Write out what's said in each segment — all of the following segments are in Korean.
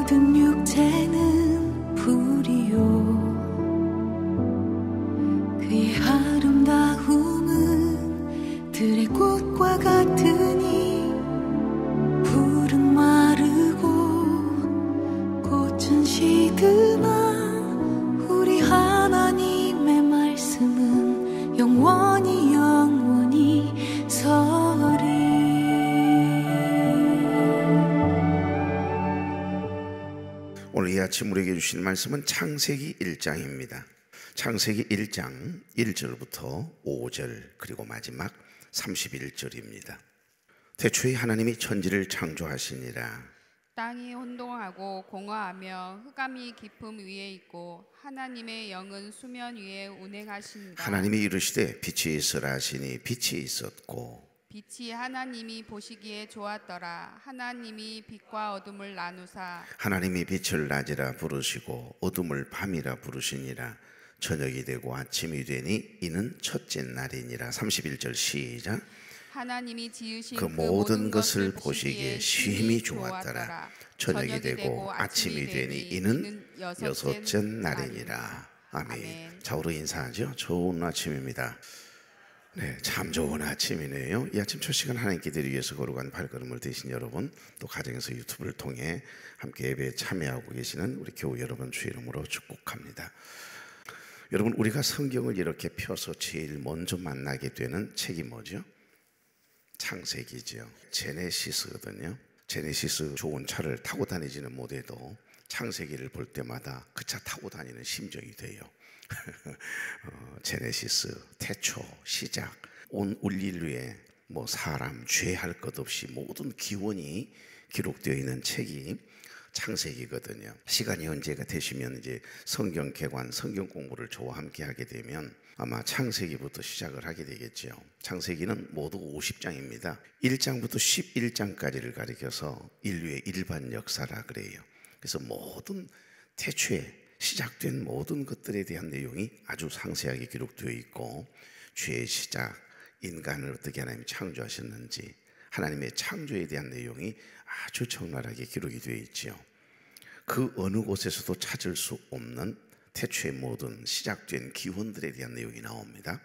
모든 육체는 불이요 그의 아름다움은 들의 꽃과 같으니 풀은 마르고 꽃은 시드나 우리 하나님의 말씀은 영원히 서리. 오늘 이 아침 우리에게 주신 말씀은 창세기 1장입니다. 창세기 1장 1절부터 5절 그리고 마지막 31절입니다. 태초에 하나님이 천지를 창조하시니라. 땅이 혼동하고 공허하며 흑암이 깊음 위에 있고 하나님의 영은 수면 위에 운행하시니라. 하나님이 이르시되 빛이 있으라 하시니 빛이 있었고 빛이 하나님이 보시기에 좋았더라. 하나님이 빛과 어둠을 나누사 하나님이 빛을 낮이라 부르시고 어둠을 밤이라 부르시니라. 저녁이 되고 아침이 되니 이는 첫째 날이니라. 31절 시작. 하나님이 지으신 그 모든 것을 보시기에 심히 좋았더라. 저녁이 되고 아침이 되니 이는 여섯째 날이니라. 아멘. 자, 우리 인사하죠. 좋은 아침입니다. 네, 참 좋은 아침이네요. 이 아침 첫 시간 하나님께 드리기 위해서 걸어간 발걸음을 되신 여러분, 또 가정에서 유튜브를 통해 함께 예배에 참여하고 계시는 우리 교우 여러분 주 이름으로 축복합니다. 여러분, 우리가 성경을 이렇게 펴서 제일 먼저 만나게 되는 책이 뭐죠? 창세기죠. 제네시스거든요. 제네시스 좋은 차를 타고 다니지는 못해도 창세기를 볼 때마다 그 차 타고 다니는 심정이 돼요. 제네시스, 태초, 시작, 온 인류의 사람, 죄할 것 없이 모든 기원이 기록되어 있는 책이 창세기거든요. 시간이 언제가 되시면 이제 성경 개관, 성경 공부를 저와 함께 하게 되면 아마 창세기부터 시작을 하게 되겠죠. 창세기는 모두 50장입니다. 1장부터 11장까지를 가리켜서 인류의 일반 역사라 그래요. 그래서 모든 태초에 시작된 모든 것들에 대한 내용이 아주 상세하게 기록되어 있고, 죄의 시작, 인간을 어떻게 하나님이 창조하셨는지, 하나님의 창조에 대한 내용이 아주 적나라하게 기록이 되어 있죠. 그 어느 곳에서도 찾을 수 없는 태초의 모든 시작된 기원들에 대한 내용이 나옵니다.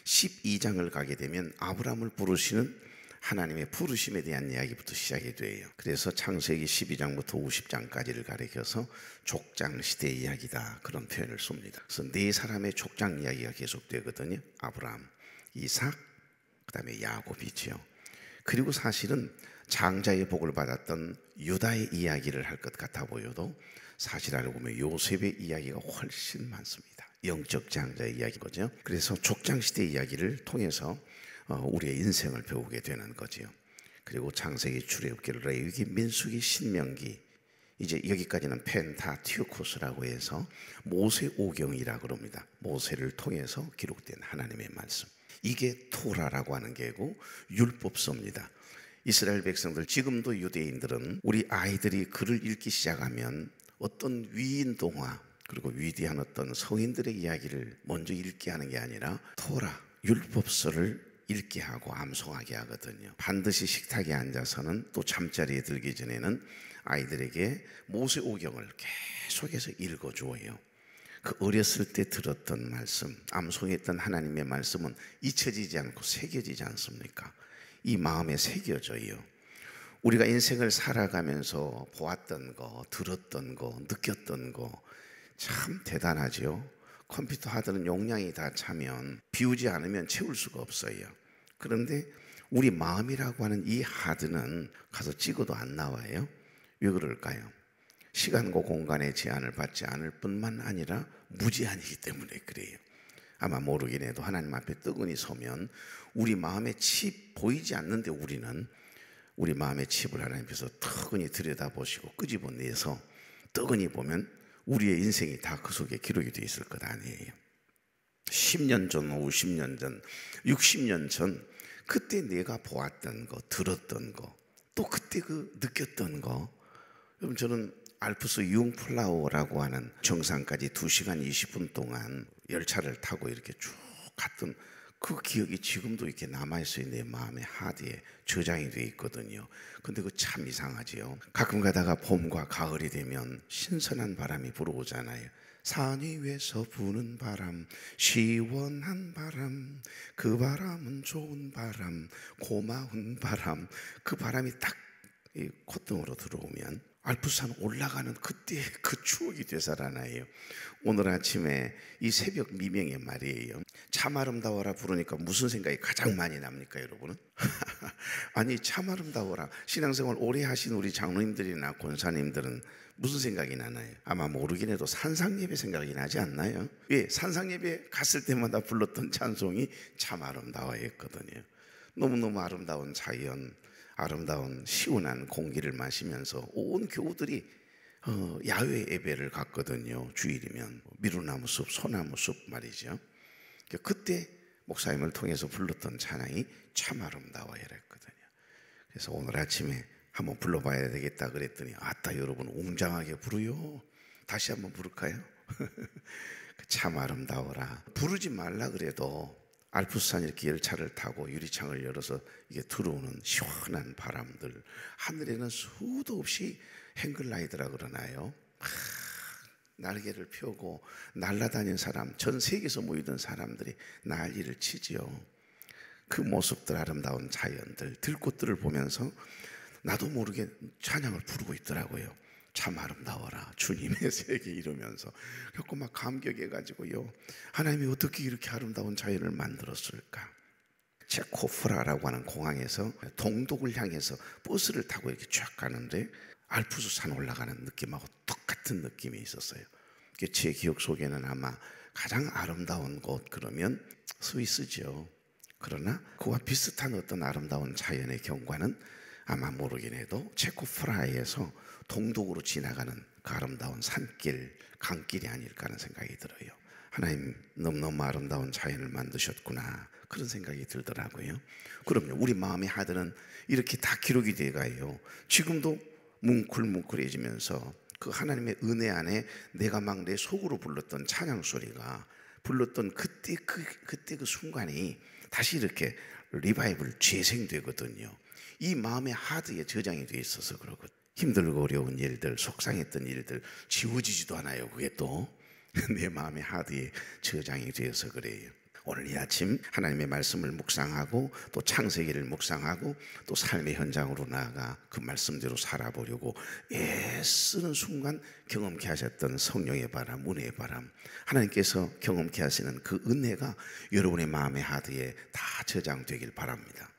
12장을 가게 되면 아브라함을 부르시는 하나님의 부르심에 대한 이야기부터 시작이 돼요. 그래서 창세기 12장부터 50장까지를 가리켜서 족장시대 이야기다, 그런 표현을 씁니다. 그래서 네 사람의 족장 이야기가 계속되거든요. 아브라함, 이삭, 그 다음에 야곱이지요. 그리고 사실은 장자의 복을 받았던 유다의 이야기를 할 것 같아 보여도 사실 알고 보면 요셉의 이야기가 훨씬 많습니다. 영적 장자의 이야기거든요. 그래서 족장시대 이야기를 통해서 우리의 인생을 배우게 되는 거지요. 그리고 창세기, 출애굽기, 레위기, 민수기, 신명기, 이제 여기까지는 펜타티우코스라고 해서 모세 오경이라고 그럽니다. 모세를 통해서 기록된 하나님의 말씀, 이게 토라라고 하는 게고 율법서입니다. 이스라엘 백성들, 지금도 유대인들은 우리 아이들이 글을 읽기 시작하면 어떤 위인 동화 그리고 위대한 어떤 성인들의 이야기를 먼저 읽게 하는 게 아니라 토라, 율법서를 읽게 하고 암송하게 하거든요. 반드시 식탁에 앉아서는, 또 잠자리에 들기 전에는 아이들에게 모세오경을 계속해서 읽어주어요. 그 어렸을 때 들었던 말씀, 암송했던 하나님의 말씀은 잊혀지지 않고 새겨지지 않습니까? 이 마음에 새겨져요. 우리가 인생을 살아가면서 보았던 거, 들었던 거, 느꼈던 거 참 대단하죠. 컴퓨터 하드는 용량이 다 차면 비우지 않으면 채울 수가 없어요. 그런데 우리 마음이라고 하는 이 하드는 가서 찍어도 안 나와요. 왜 그럴까요? 시간과 공간의 제한을 받지 않을 뿐만 아니라 무제한이기 때문에 그래요. 아마 모르긴 해도 하나님 앞에 뜨거니 서면 우리 마음의 칩 보이지 않는데 우리는 우리 마음의 칩을 하나님께서 뜨거니 들여다보시고 끄집어내서 뜨거니 보면 우리의 인생이 다 그 속에 기록이 되어 있을 것 아니에요. 10년 전, 50년 전, 60년 전 그때 내가 보았던 거, 들었던 거, 또 그때 그 느꼈던 거. 여러분, 저는 알프스 융플라우라고 하는 정상까지 2시간 20분 동안 열차를 타고 이렇게 쭉 갔던 그 기억이 지금도 이렇게 남아있어요. 내 마음의 하드에 저장이 돼 있거든요. 근데 그 참 이상하지요. 가끔 가다가 봄과 가을이 되면 신선한 바람이 불어오잖아요. 산 위에서 부는 바람, 시원한 바람, 그 바람은 좋은 바람, 고마운 바람. 그 바람이 딱 이 콧등으로 들어오면 알프스산 올라가는 그때 그 추억이 되살아나요. 오늘 아침에 이 새벽 미명의 말이에요. 참 아름다워라 부르니까 무슨 생각이 가장 많이 납니까, 여러분은? 아니, 참 아름다워라. 신앙생활 오래 하신 우리 장로님들이나 권사님들은 무슨 생각이 나나요? 아마 모르긴 해도 산상예배 생각이 나지 않나요? 예, 산상예배 갔을 때마다 불렀던 찬송이 참 아름다워했거든요. 너무너무 아름다운 자연, 아름다운 시원한 공기를 마시면서 온 교우들이 야외 예배를 갔거든요. 주일이면 미루나무 숲, 소나무 숲 말이죠. 그때 목사님을 통해서 불렀던 찬양이 참 아름다워 이랬거든요. 그래서 오늘 아침에 한번 불러봐야 되겠다 그랬더니 아따 여러분 웅장하게 부르요. 다시 한번 부를까요? 참 아름다워라. 부르지 말라 그래도 알프스산 이렇게 열차를 타고 유리창을 열어서 이게 들어오는 시원한 바람들, 하늘에는 수도 없이 행글라이드라 그러나요? 날개를 펴고 날아다니는 사람, 전 세계에서 모이던 사람들이 난리를 치지요. 그 모습들, 아름다운 자연들, 들꽃들을 보면서 나도 모르게 찬양을 부르고 있더라고요. 참 아름다워라 주님의 세계 이러면서. 그래서 막 감격해가지고요, 하나님이 어떻게 이렇게 아름다운 자연을 만들었을까. 체코프라라고 하는 공항에서 동독을 향해서 버스를 타고 이렇게 쫙 가는데 알프스산 올라가는 느낌하고 똑같은 느낌이 있었어요. 제 기억 속에는 아마 가장 아름다운 곳 그러면 스위스죠. 그러나 그와 비슷한 어떤 아름다운 자연의 경관은 아마 모르긴 해도 체코프라하에서 동독으로 지나가는 그 아름다운 산길, 강길이 아닐까 하는 생각이 들어요. 하나님 너무너무 아름다운 자연을 만드셨구나 그런 생각이 들더라고요. 그럼요, 우리 마음의 하드는 이렇게 다 기록이 돼가요. 지금도 뭉클뭉클해지면서 그 하나님의 은혜 안에 내가 막 내 속으로 불렀던 찬양 소리가, 불렀던 그때 그 순간이 다시 이렇게 리바이벌 재생되거든요. 이 마음의 하드에 저장이 돼 있어서 그러거든요. 힘들고 어려운 일들, 속상했던 일들 지워지지도 않아요. 그게 또 내 마음의 하드에 저장이 되어서 그래요. 오늘 이 아침 하나님의 말씀을 묵상하고 또 창세기를 묵상하고 또 삶의 현장으로 나아가 그 말씀대로 살아보려고 애쓰는 순간 경험케 하셨던 성령의 바람, 은혜의 바람, 하나님께서 경험케 하시는 그 은혜가 여러분의 마음의 하드에 다 저장되길 바랍니다.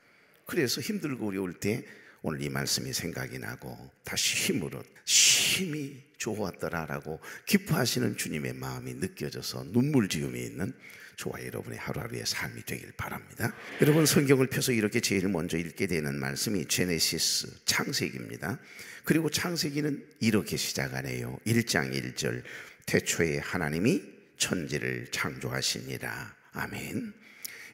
그래서 힘들고 어려울 때 오늘 이 말씀이 생각이 나고 다시 힘으로 심히 좋았더라라고 기뻐하시는 주님의 마음이 느껴져서 눈물 지음이 있는 저와 여러분의 하루하루의 삶이 되길 바랍니다. 여러분 성경을 펴서 이렇게 제일 먼저 읽게 되는 말씀이 제네시스, 창세기입니다. 그리고 창세기는 이렇게 시작하네요. 1장 1절 태초에 하나님이 천지를 창조하시니라. 아멘.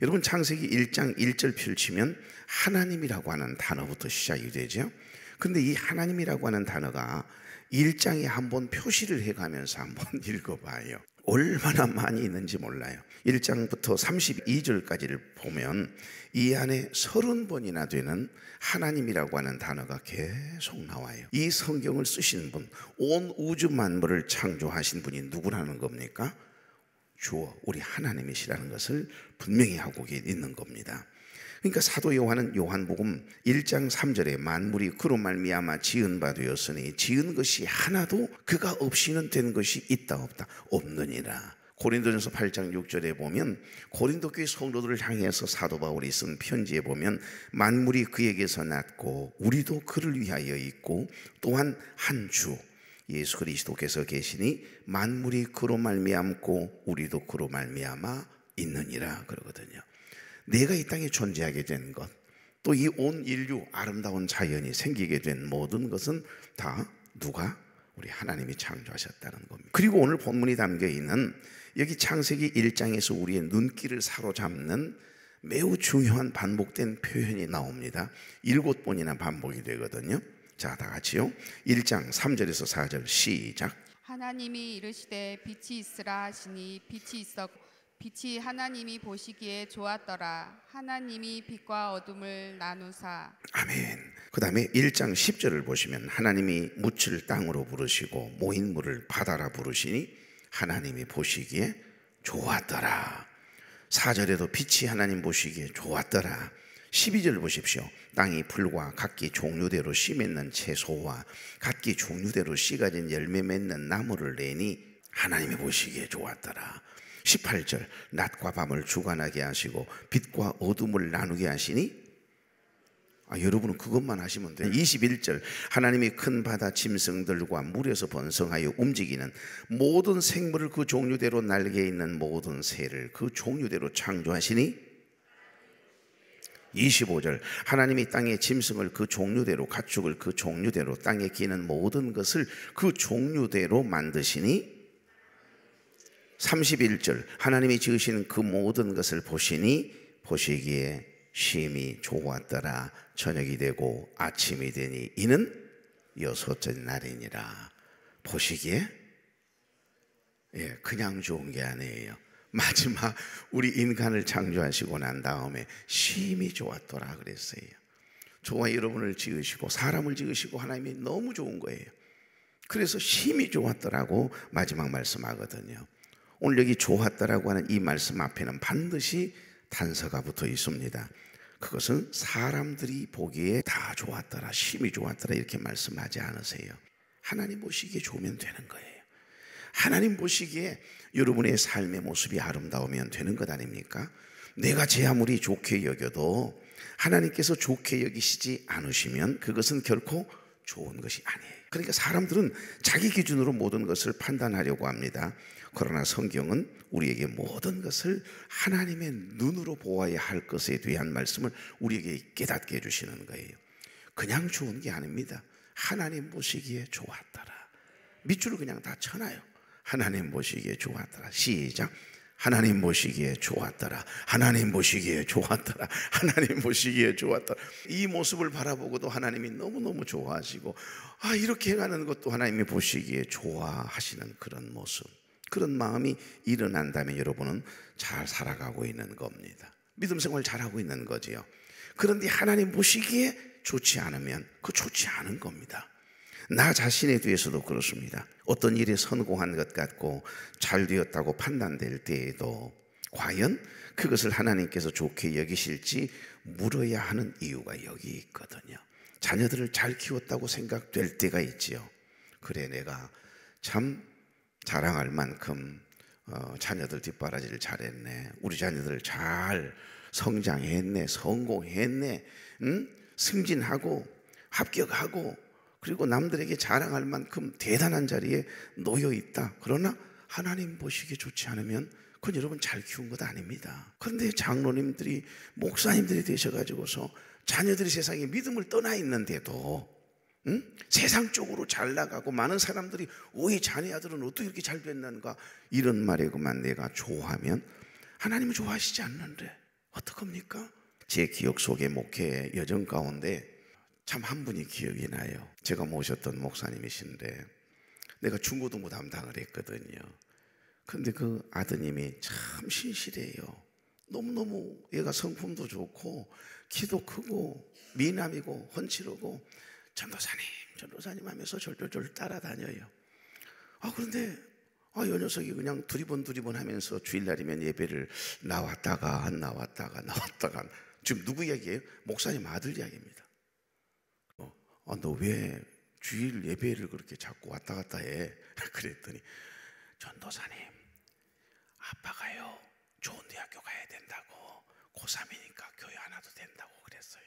여러분 창세기 1장 1절 펼치면 하나님이라고 하는 단어부터 시작이 되죠. 그런데 이 하나님이라고 하는 단어가 1장에 한번 표시를 해가면서 한번 읽어봐요. 얼마나 많이 있는지 몰라요. 1장부터 32절까지를 보면 이 안에 30번이나 되는 하나님이라고 하는 단어가 계속 나와요. 이 성경을 쓰신 분, 온 우주 만물을 창조하신 분이 누구라는 겁니까? 주어 우리 하나님이시라는 것을 분명히 하고 있는 겁니다. 그러니까 사도 요한은 요한복음 1장 3절에 만물이 그로 말미암아 지은 바 되었으니 지은 것이 하나도 그가 없이는 된 것이 있다 없다 없느니라. 고린도전서 8장 6절에 보면 고린도 교회 성도들을 향해서 사도 바울이 쓴 편지에 보면 만물이 그에게서 났고 우리도 그를 위하여 있고 또한 한 주 예수 그리스도께서 계시니 만물이 그로 말미암고 우리도 그로 말미암아 있느니라 그러거든요. 내가 이 땅에 존재하게 된 것, 또 이 온 인류 아름다운 자연이 생기게 된 모든 것은 다 누가? 우리 하나님이 창조하셨다는 겁니다. 그리고 오늘 본문이 담겨있는 여기 창세기 1장에서 우리의 눈길을 사로잡는 매우 중요한 반복된 표현이 나옵니다. 7번이나 반복이 되거든요. 자, 다 같이요. 1장 3절에서 4절 시작. 하나님이 이르시되 빛이 있으라 하시니 빛이 있었고 빛이 하나님이 보시기에 좋았더라. 하나님이 빛과 어둠을 나누사. 아멘. 그 다음에 1장 10절을 보시면 하나님이 묻을 땅으로 부르시고 모인 물을 바다라 부르시니 하나님이 보시기에 좋았더라. 4절에도 빛이 하나님 보시기에 좋았더라. 12절 보십시오. 땅이 풀과 각기 종류대로 씨 맺는 채소와 각기 종류대로 씨 가진 열매 맺는 나무를 내니 하나님이 보시기에 좋았더라. 18절 낮과 밤을 주관하게 하시고 빛과 어둠을 나누게 하시니 여러분은 그것만 하시면 돼요. 21절 하나님이 큰 바다 짐승들과 물에서 번성하여 움직이는 모든 생물을 그 종류대로 날개 있는 모든 새를 그 종류대로 창조하시니 25절 하나님이 땅의 짐승을 그 종류대로 가축을 그 종류대로 땅에 기는 모든 것을 그 종류대로 만드시니 31절 하나님이 지으신 그 모든 것을 보시니 보시기에 심히 좋았더라. 저녁이 되고 아침이 되니 이는 여섯째 날이니라. 보시기에 그냥 좋은 게 아니에요. 마지막 우리 인간을 창조하시고 난 다음에 심히 좋았더라 그랬어요. 저와 여러분을 지으시고 사람을 지으시고 하나님이 너무 좋은 거예요. 그래서 심히 좋았더라고 마지막 말씀하거든요. 오늘 여기 좋았더라고 하는 이 말씀 앞에는 반드시 단서가 붙어 있습니다. 그것은 사람들이 보기에 다 좋았더라, 심히 좋았더라 이렇게 말씀하지 않으세요. 하나님 보시기에 좋으면 되는 거예요. 하나님 보시기에 여러분의 삶의 모습이 아름다우면 되는 것 아닙니까? 내가 제 아무리 좋게 여겨도 하나님께서 좋게 여기시지 않으시면 그것은 결코 좋은 것이 아니에요. 그러니까 사람들은 자기 기준으로 모든 것을 판단하려고 합니다. 그러나 성경은 우리에게 모든 것을 하나님의 눈으로 보아야 할 것에 대한 말씀을 우리에게 깨닫게 해주시는 거예요. 그냥 좋은 게 아닙니다. 하나님 보시기에 좋았더라. 밑줄을 그냥 다 쳐놔요. 하나님 보시기에 좋았더라. 시작. 하나님 보시기에 좋았더라. 하나님 보시기에 좋았더라. 하나님 보시기에 좋았더라. 이 모습을 바라보고도 하나님이 너무너무 좋아하시고 이렇게 해가는 것도 하나님이 보시기에 좋아하시는 그런 모습, 그런 마음이 일어난다면 여러분은 잘 살아가고 있는 겁니다. 믿음 생활 잘하고 있는 거지요. 그런데 하나님 보시기에 좋지 않으면 그 좋지 않은 겁니다. 나 자신에 대해서도 그렇습니다. 어떤 일에 성공한 것 같고 잘 되었다고 판단될 때에도 과연 그것을 하나님께서 좋게 여기실지 물어야 하는 이유가 여기 있거든요. 자녀들을 잘 키웠다고 생각될 때가 있지요. 그래 내가 참 자랑할 만큼 자녀들 뒷바라지를 잘했네. 우리 자녀들 잘 성장했네. 성공했네. 승진하고 합격하고 그리고 남들에게 자랑할 만큼 대단한 자리에 놓여 있다. 그러나 하나님 보시기에 좋지 않으면 그건 여러분 잘 키운 것 아닙니다. 그런데 장로님들이 목사님들이 되셔가지고서 자녀들이 세상에 믿음을 떠나 있는데도 세상 쪽으로 잘 나가고 많은 사람들이 이 자네 아들은 어떻게 이렇게 잘 됐는가 이런 말에 그만 내가 좋아하면 하나님은 좋아하시지 않는데 어떡합니까? 제 기억 속의 목회 여정 가운데 참 한 분이 기억이 나요. 제가 모셨던 목사님이신데 내가 중고등부 담당을 했거든요. 근데 그 아드님이 참 신실해요. 너무너무 얘가 성품도 좋고 키도 크고 미남이고 훤칠하고 전도사님 하면서 절절절 따라다녀요. 그런데 요 녀석이 그냥 두리번 하면서 주일날이면 예배를 나왔다가 안 나왔다가 지금 누구 이야기예요? 목사님 아들 이야기입니다. 너 왜 주일 예배를 그렇게 자꾸 왔다 갔다 해? 그랬더니 전도사님 아빠가요 좋은 대학교 가야 된다고 고3이니까 교회 안 와도 된다고 그랬어요.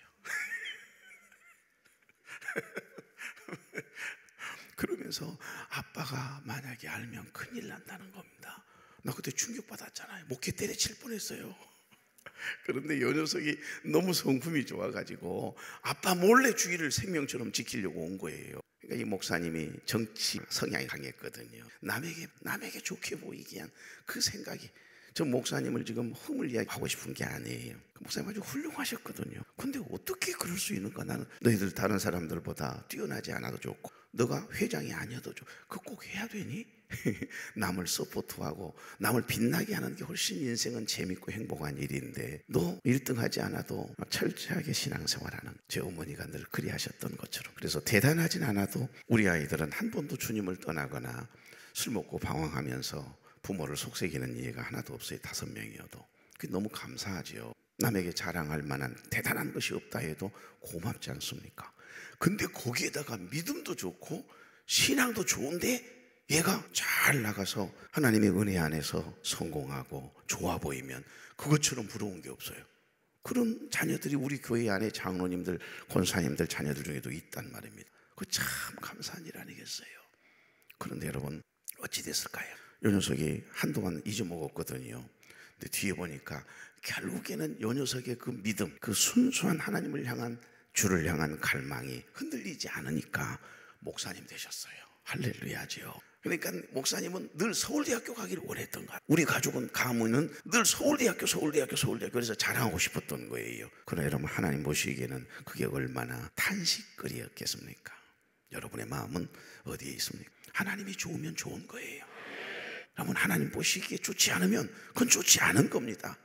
그러면서 아빠가 만약에 알면 큰일 난다는 겁니다. 나 그때 충격받았잖아요. 목회 때려칠 뻔했어요. 그런데 이 녀석이 너무 성품이 좋아가지고 아빠 몰래 주의를 생명처럼 지키려고 온 거예요. 그러니까 이 목사님이 정치 성향이 강했거든요. 남에게 좋게 보이기 위한 그 생각이 저 목사님을 지금 허물 이야기하고 싶은 게 아니에요. 목사님 아주 훌륭하셨거든요. 근데 어떻게 그럴 수 있는가? 나는 너희들 다른 사람들보다 뛰어나지 않아도 좋고 너가 회장이 아니어도 좋고 그거 꼭 해야 되니? 남을 서포트하고 남을 빛나게 하는 게 훨씬 인생은 재밌고 행복한 일인데 너 1등 하지 않아도 철저하게 신앙생활하는 제 어머니가 늘 그리하셨던 것처럼. 그래서 대단하진 않아도 우리 아이들은 한 번도 주님을 떠나거나 술 먹고 방황하면서 부모를 속삭이는 예가 하나도 없어요. 5명이어도. 그게 너무 감사하죠. 남에게 자랑할 만한 대단한 것이 없다 해도 고맙지 않습니까? 근데 거기에다가 믿음도 좋고 신앙도 좋은데 얘가 잘 나가서 하나님의 은혜 안에서 성공하고 좋아 보이면 그것처럼 부러운 게 없어요. 그런 자녀들이 우리 교회 안에 장로님들, 권사님들 자녀들 중에도 있단 말입니다. 그거 참 감사한 일 아니겠어요? 그런데 여러분 어찌 됐을까요? 요 녀석이 한동안 잊어먹었거든요. 근데 뒤에 보니까 결국에는 요 녀석의 그 믿음, 그 순수한 하나님을 향한 주를 향한 갈망이 흔들리지 않으니까 목사님 되셨어요. 할렐루야죠. 그러니까 목사님은 늘 서울대학교 가기를 원했던 거야. 우리 가족은 가문은 늘 서울대학교 그래서 자랑하고 싶었던 거예요. 그러나 여러분 하나님 보시기에는 그게 얼마나 탄식거리였겠습니까? 여러분의 마음은 어디에 있습니까? 하나님이 좋으면 좋은 거예요. 여러분 하나님 보시기에 좋지 않으면 그건 좋지 않은 겁니다.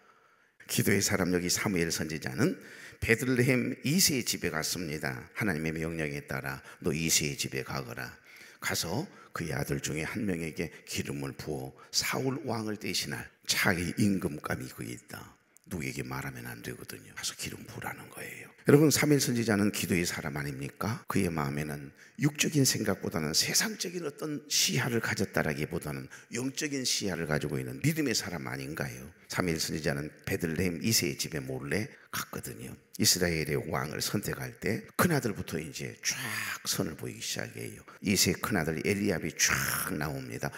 기도의 사람 여기 사무엘 선지자는 베들레헴 이새의 집에 갔습니다. 하나님의 명령에 따라 너 이새의 집에 가거라. 가서 그의 아들 중에 한 명에게 기름을 부어 사울 왕을 대신할 차의 임금감이 거기 있다. 누구에게 말하면 안 되거든요. 가서 기름 부으라는 거예요. 여러분 사무엘 선지자는 기도의 사람 아닙니까? 그의 마음에는 육적인 생각보다는 세상적인 어떤 시야를 가졌다라기보다는 영적인 시야를 가지고 있는 믿음의 사람 아닌가요? 사무엘 선지자는 베들레헴 이새의 집에 몰래 갔거든요. 이스라엘의 왕을 선택할 때 큰아들부터 이제 쫙 선을 보이기 시작해요. 이새 큰아들 엘리압이 쫙 나옵니다.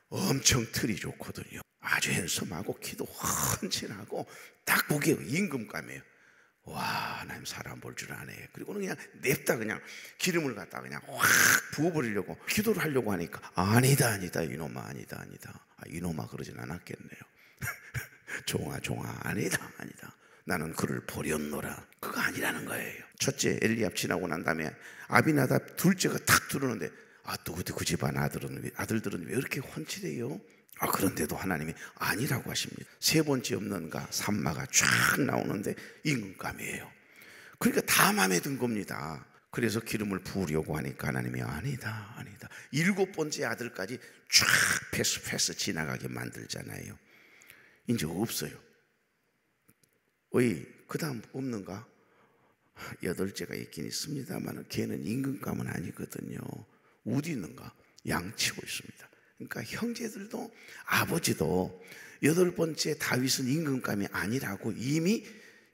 엄청 틀이 좋거든요. 아주 핸섬하고 키도 헌칠하고 딱 보기에 임금감이에요. 와, 하나님 사람 볼 줄 아네. 그리고는 그냥 냅다 그냥 기름을 갖다 그냥 확 부어버리려고 기도를 하려고 하니까 아니다 이놈아 아니다. 이놈아 그러진 않았겠네요. 종아 아니다. 나는 그를 버렸노라. 그거 아니라는 거예요. 첫째 엘리압 지나고 난 다음에 아비나답 둘째가 탁 들어오는데 또 그 집안 아들들은 왜 이렇게 헌칠해요? 그런데도 하나님이 아니라고 하십니다. 세 번째 없는가 산마가 쫙 나오는데 임금감이에요. 그러니까 다 마음에 든 겁니다. 그래서 기름을 부으려고 하니까 하나님이 아니다. 7번째 아들까지 쫙 패스 지나가게 만들잖아요. 이제 없어요. 그 다음 없는가? 8째가 있긴 있습니다만 걔는 임금감은 아니거든요. 어디 있는가? 양치고 있습니다. 그러니까 형제들도 아버지도 8번째 다윗은 임금감이 아니라고 이미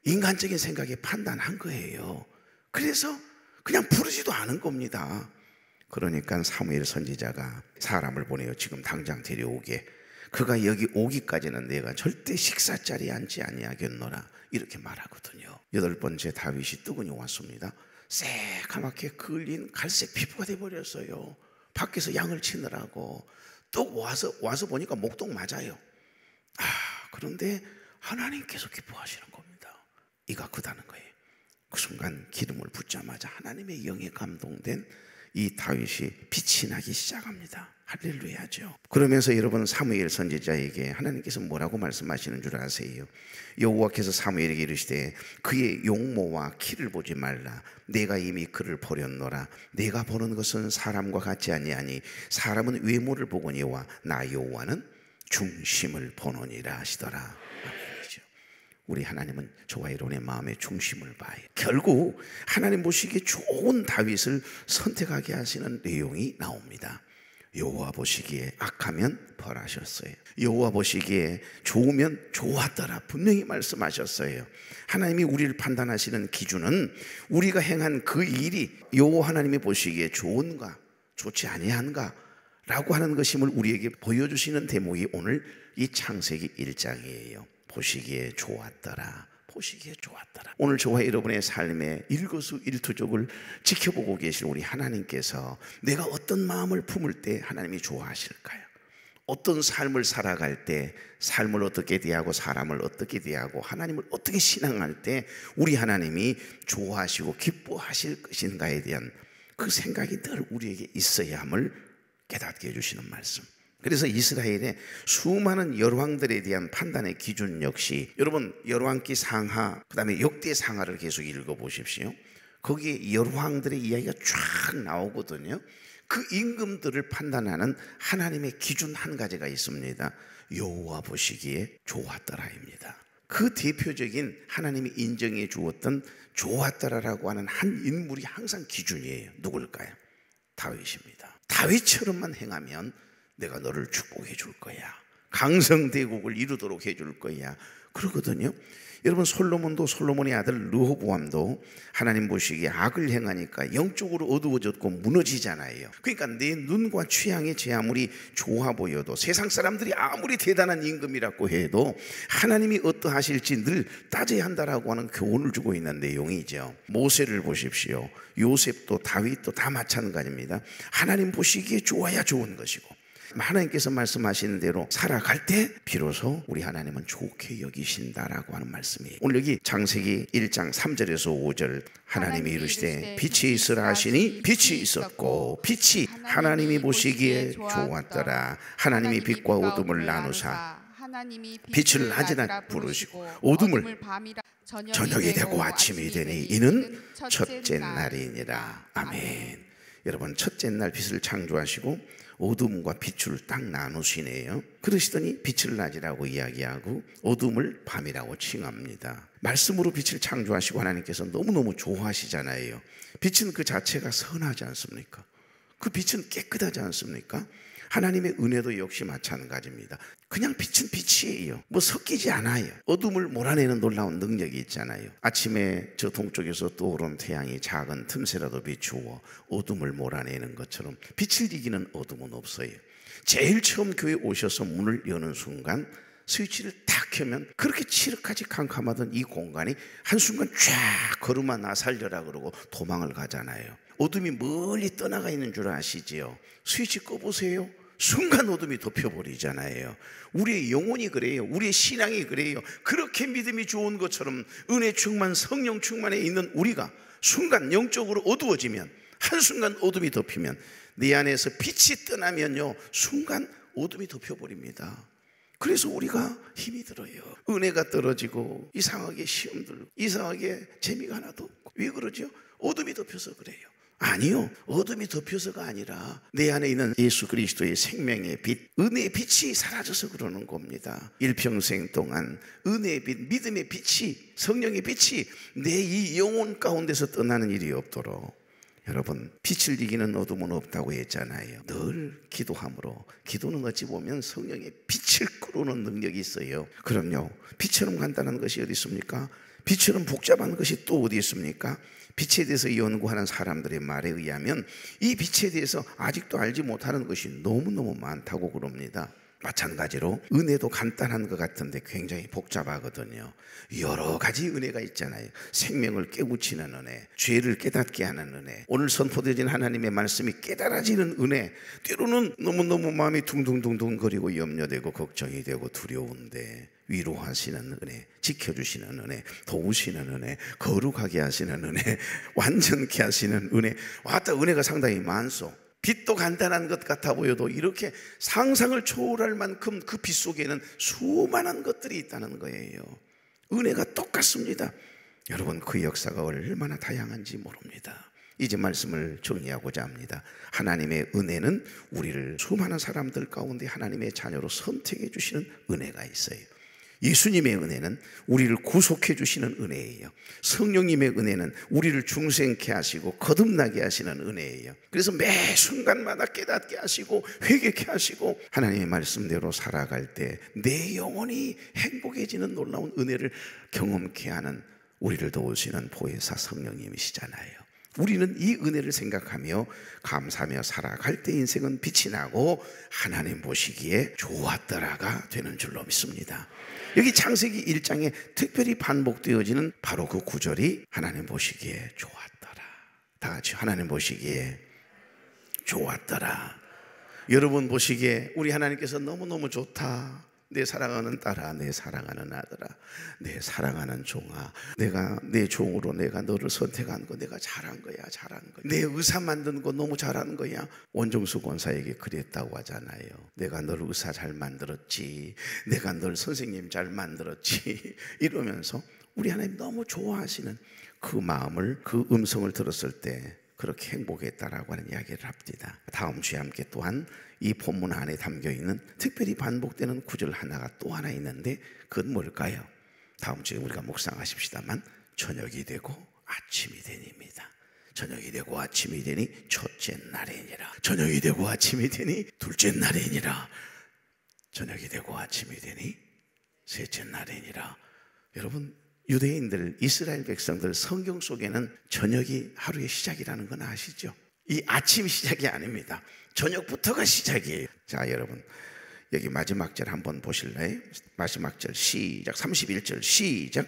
인간적인 생각에 판단한 거예요. 그래서 그냥 부르지도 않은 겁니다. 그러니까 사무엘 선지자가 사람을 보내요. 지금 당장 데려오게. 그가 여기 오기까지는 내가 절대 식사 자리에 앉지 아니하겠노라 이렇게 말하거든요. 8번째 다윗이 뜨거니 왔습니다. 새카맣게 그을린 갈색 피부가 돼버렸어요. 밖에서 양을 치느라고. 또 와서 보니까 목동 맞아요. 그런데 하나님께서 기뻐하시는 겁니다. 이가 크다는 거예요. 그 순간 기름을 붓자마자 하나님의 영에 감동된 이 다윗이 빛이 나기 시작합니다. 할렐루야죠. 그러면서 여러분 사무엘 선지자에게 하나님께서 뭐라고 말씀하시는 줄 아세요? 여호와께서 사무엘에게 이르시되 그의 용모와 키를 보지 말라. 내가 이미 그를 버렸노라. 내가 보는 것은 사람과 같지 아니하니 사람은 외모를 보거니와 나 여호와는 중심을 보노니라 하시더라. 아멘이죠. 우리 하나님은 저와 여러분의 마음의 중심을 봐요. 결국 하나님 보시기에 좋은 다윗을 선택하게 하시는 내용이 나옵니다. 여호와 보시기에 악하면 벌하셨어요. 여호와 보시기에 좋으면 좋았더라 분명히 말씀하셨어요. 하나님이 우리를 판단하시는 기준은 우리가 행한 그 일이 여호와 하나님이 보시기에 좋은가 좋지 아니한가 라고 하는 것임을 우리에게 보여주시는 대목이 오늘 이 창세기 1장이에요 보시기에 좋았더라. 오늘 저와 여러분의 삶의 일거수일투족을 지켜보고 계신 우리 하나님께서 내가 어떤 마음을 품을 때 하나님이 좋아하실까요? 어떤 삶을 살아갈 때 삶을 어떻게 대하고 사람을 어떻게 대하고 하나님을 어떻게 신앙할 때 우리 하나님이 좋아하시고 기뻐하실 것인가에 대한 그 생각이 늘 우리에게 있어야 함을 깨닫게 해주시는 말씀. 그래서 이스라엘의 수많은 열왕들에 대한 판단의 기준 역시 여러분 열왕기 상하 그 다음에 역대 상하를 계속 읽어보십시오. 거기에 열왕들의 이야기가 쫙 나오거든요. 그 임금들을 판단하는 하나님의 기준 한 가지가 있습니다. 여호와 보시기에 좋았더라입니다. 그 대표적인 하나님이 인정해 주었던 좋았더라라고 하는 한 인물이 항상 기준이에요. 누굴까요? 다윗입니다. 다윗처럼만 행하면 내가 너를 축복해 줄 거야. 강성대국을 이루도록 해줄 거야. 그러거든요. 여러분 솔로몬도 솔로몬의 아들 르호보암도 하나님 보시기에 악을 행하니까 영적으로 어두워졌고 무너지잖아요. 그러니까 내 눈과 취향이 제 아무리 좋아 보여도 세상 사람들이 아무리 대단한 임금이라고 해도 하나님이 어떠하실지 늘 따져야 한다라고 하는 교훈을 주고 있는 내용이죠. 모세를 보십시오. 요셉도 다윗도 다 마찬가지입니다. 하나님 보시기에 좋아야 좋은 것이고 하나님께서 말씀하시는 대로 살아갈 때 비로소 우리 하나님은 좋게 여기신다라고 하는 말씀이에요. 오늘 여기 창세기 1장 3절에서 5절 하나님이 이르시되 빛이 있으라 하시니 빛이 있었고 빛이 하나님이 보시기에 좋았더라. 하나님이 빛과 어둠을 나누사 빛을 낮이라 부르시고 어둠을 저녁이 되고 아침이 되니 이는 첫째 날이니라. 아멘. 여러분 첫째 날 빛을 창조하시고 어둠과 빛을 딱 나누시네요. 그러시더니 빛을 낮이라고 이야기하고 어둠을 밤이라고 칭합니다. 말씀으로 빛을 창조하시고 하나님께서 너무너무 좋아하시잖아요. 빛은 그 자체가 선하지 않습니까? 그 빛은 깨끗하지 않습니까? 하나님의 은혜도 역시 마찬가지입니다. 그냥 빛은 빛이에요. 뭐 섞이지 않아요. 어둠을 몰아내는 놀라운 능력이 있잖아요. 아침에 저 동쪽에서 떠오른 태양이 작은 틈새라도 비추어 어둠을 몰아내는 것처럼 빛을 이기는 어둠은 없어요. 제일 처음 교회에 오셔서 문을 여는 순간 스위치를 딱 켜면 그렇게 칠흑하지 캄캄하던 이 공간이 한순간 쫙 걸음아 나 살려라 그러고 도망을 가잖아요. 어둠이 멀리 떠나가 있는 줄 아시지요? 스위치 꺼보세요. 순간 어둠이 덮여버리잖아요. 우리의 영혼이 그래요. 우리의 신앙이 그래요. 그렇게 믿음이 좋은 것처럼 은혜 충만 성령 충만에 있는 우리가 순간 영적으로 어두워지면 한순간 어둠이 덮이면 내 안에서 빛이 떠나면요 순간 어둠이 덮여버립니다. 그래서 우리가 힘이 들어요. 은혜가 떨어지고 이상하게 시험 들고 이상하게 재미가 하나도 없고. 왜 그러죠? 어둠이 덮여서 그래요. 아니요, 어둠이 덮여서가 아니라 내 안에 있는 예수 그리스도의 생명의 빛, 은혜의 빛이 사라져서 그러는 겁니다. 일평생 동안 은혜의 빛, 믿음의 빛이, 성령의 빛이 내 이 영혼 가운데서 떠나는 일이 없도록 여러분 빛을 이기는 어둠은 없다고 했잖아요. 늘 기도함으로, 기도는 어찌 보면 성령의 빛을 끌어오는 능력이 있어요. 그럼요, 빛처럼 간단한 것이 어디 있습니까? 빛처럼 복잡한 것이 또 어디 있습니까? 빛에 대해서 연구하는 사람들의 말에 의하면 이 빛에 대해서 아직도 알지 못하는 것이 너무너무 많다고 그럽니다. 마찬가지로 은혜도 간단한 것 같은데 굉장히 복잡하거든요. 여러 가지 은혜가 있잖아요. 생명을 깨우치는 은혜, 죄를 깨닫게 하는 은혜, 오늘 선포되어진 하나님의 말씀이 깨달아지는 은혜, 때로는 너무너무 마음이 둥둥둥둥 거리고 염려되고 걱정이 되고 두려운데 위로하시는 은혜, 지켜주시는 은혜, 도우시는 은혜, 거룩하게 하시는 은혜, 완전케 하시는 은혜. 왔다 은혜가 상당히 많소. 빛도 간단한 것 같아 보여도 이렇게 상상을 초월할 만큼 그 빛 속에는 수많은 것들이 있다는 거예요. 은혜가 똑같습니다. 여러분 그 역사가 얼마나 다양한지 모릅니다. 이제 말씀을 정리하고자 합니다. 하나님의 은혜는 우리를 수많은 사람들 가운데 하나님의 자녀로 선택해 주시는 은혜가 있어요. 예수님의 은혜는 우리를 구속해 주시는 은혜예요. 성령님의 은혜는 우리를 중생케 하시고 거듭나게 하시는 은혜예요. 그래서 매 순간마다 깨닫게 하시고 회개케 하시고 하나님의 말씀대로 살아갈 때 내 영혼이 행복해지는 놀라운 은혜를 경험케 하는 우리를 도우시는 보혜사 성령님이시잖아요. 우리는 이 은혜를 생각하며 감사하며 살아갈 때 인생은 빛이 나고 하나님 보시기에 좋았더라가 되는 줄로 믿습니다. 여기 창세기 1장에 특별히 반복되어지는 바로 그 구절이 하나님 보시기에 좋았더라. 다 같이 하나님 보시기에 좋았더라. 여러분 보시기에 우리 하나님께서 너무너무 좋다. 내 사랑하는 딸아, 내 사랑하는 아들아, 내 사랑하는 종아, 내가 내 종으로 내가 너를 선택한 거 내가 잘한 거야, 잘한 거야. 내 의사 만드는 거 너무 잘한 거야. 원종수 권사에게 그랬다고 하잖아요. 내가 너를 의사 잘 만들었지, 내가 널 선생님 잘 만들었지 이러면서 우리 하나님 너무 좋아하시는 그 마음을, 그 음성을 들었을 때 그렇게 행복했다라고 하는 이야기를 합니다. 다음 주에 함께 또한 이 본문 안에 담겨있는 특별히 반복되는 구절 하나가 또 하나 있는데 그건 뭘까요? 다음 주에 우리가 묵상하십시다만, 저녁이 되고 아침이 되니입니다. 저녁이 되고 아침이 되니 첫째 날이니라. 저녁이 되고 아침이 되니 둘째 날이니라. 저녁이 되고 아침이 되니 셋째 날이니라. 여러분, 유대인들, 이스라엘 백성들 성경 속에는 저녁이 하루의 시작이라는 건 아시죠? 이 아침 시작이 아닙니다. 저녁부터가 시작이에요. 자, 여러분 여기 마지막 절 한번 보실래요? 마지막 절 시작. 31절 시작.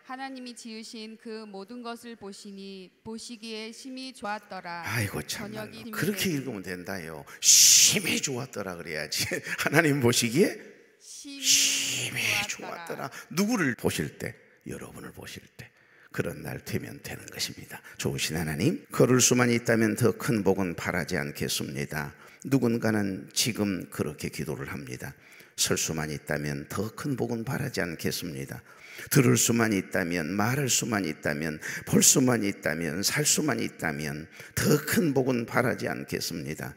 하나님이 지으신 그 모든 것을 보시니 보시기에 심히 좋았더라. 아이고 참말로 그렇게 읽으면 된다요. 심히 좋았더라 그래야지. 하나님 보시기에 심히 좋았더라. 누구를 보실 때? 여러분을 보실 때. 그런 날 되면 되는 것입니다. 좋으신 하나님, 걸을 수만 있다면 더 큰 복은 바라지 않겠습니다. 누군가는 지금 그렇게 기도를 합니다. 설 수만 있다면 더 큰 복은 바라지 않겠습니다. 들을 수만 있다면, 말할 수만 있다면, 볼 수만 있다면, 살 수만 있다면 더 큰 복은 바라지 않겠습니다.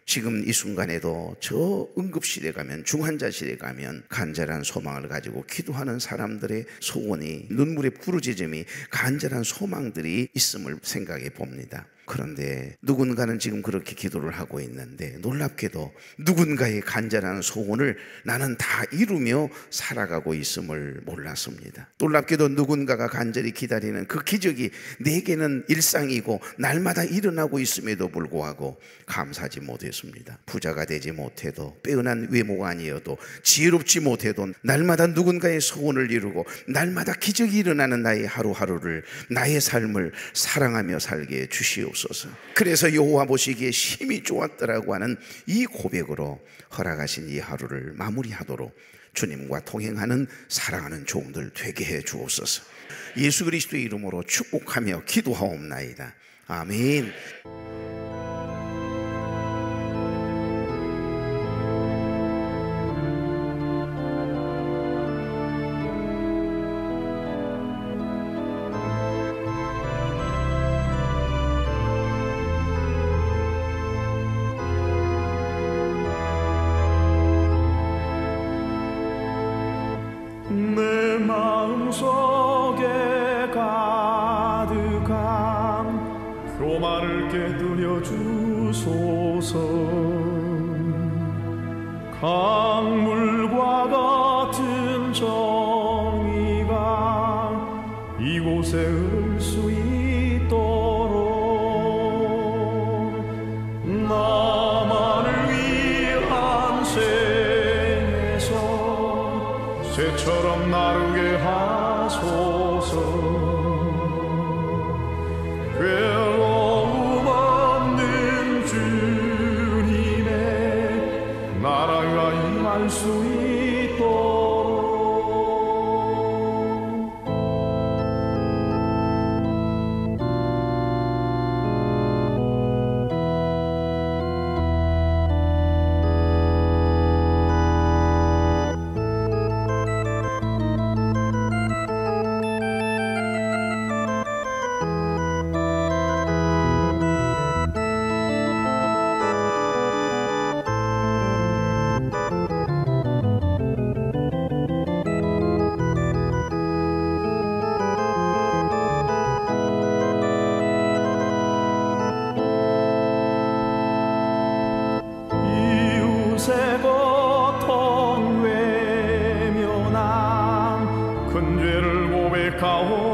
지금 이 순간에도 저 응급실에 가면, 중환자실에 가면 간절한 소망을 가지고 기도하는 사람들의 소원이, 눈물의 부르짖음이, 간절한 소망들이 있음을 생각해 봅니다. 그런데 누군가는 지금 그렇게 기도를 하고 있는데 놀랍게도 누군가의 간절한 소원을 나는 다 이루며 살아가고 있음을 몰랐습니다. 놀랍게도 누군가가 간절히 기다리는 그 기적이 내게는 일상이고 날마다 일어나고 있음에도 불구하고 감사하지 못했습니다. 부자가 되지 못해도, 빼어난 외모가 아니어도, 지혜롭지 못해도 날마다 누군가의 소원을 이루고 날마다 기적이 일어나는 나의 하루하루를, 나의 삶을 사랑하며 살게 주시옵소서. 그래서 여호와 보시기에 심히 좋았더라고 하는 이 고백으로 허락하신 이 하루를 마무리하도록 주님과 동행하는 사랑하는 종들 되게 해 주옵소서. 예수 그리스도의 이름으로 축복하며 기도하옵나이다. 아멘. 내 마음속에 가득한 교만을 깨뜨려 주소서. 강물과 같은 정의가 이곳에 흐를 수 있도록 나만을 위한 생에서 새처럼 나르게 하소서. 괴로움 없는 주님의 나라가 임할 수 있도록 이웃의 고통 외면한 큰 죄를 고백하오.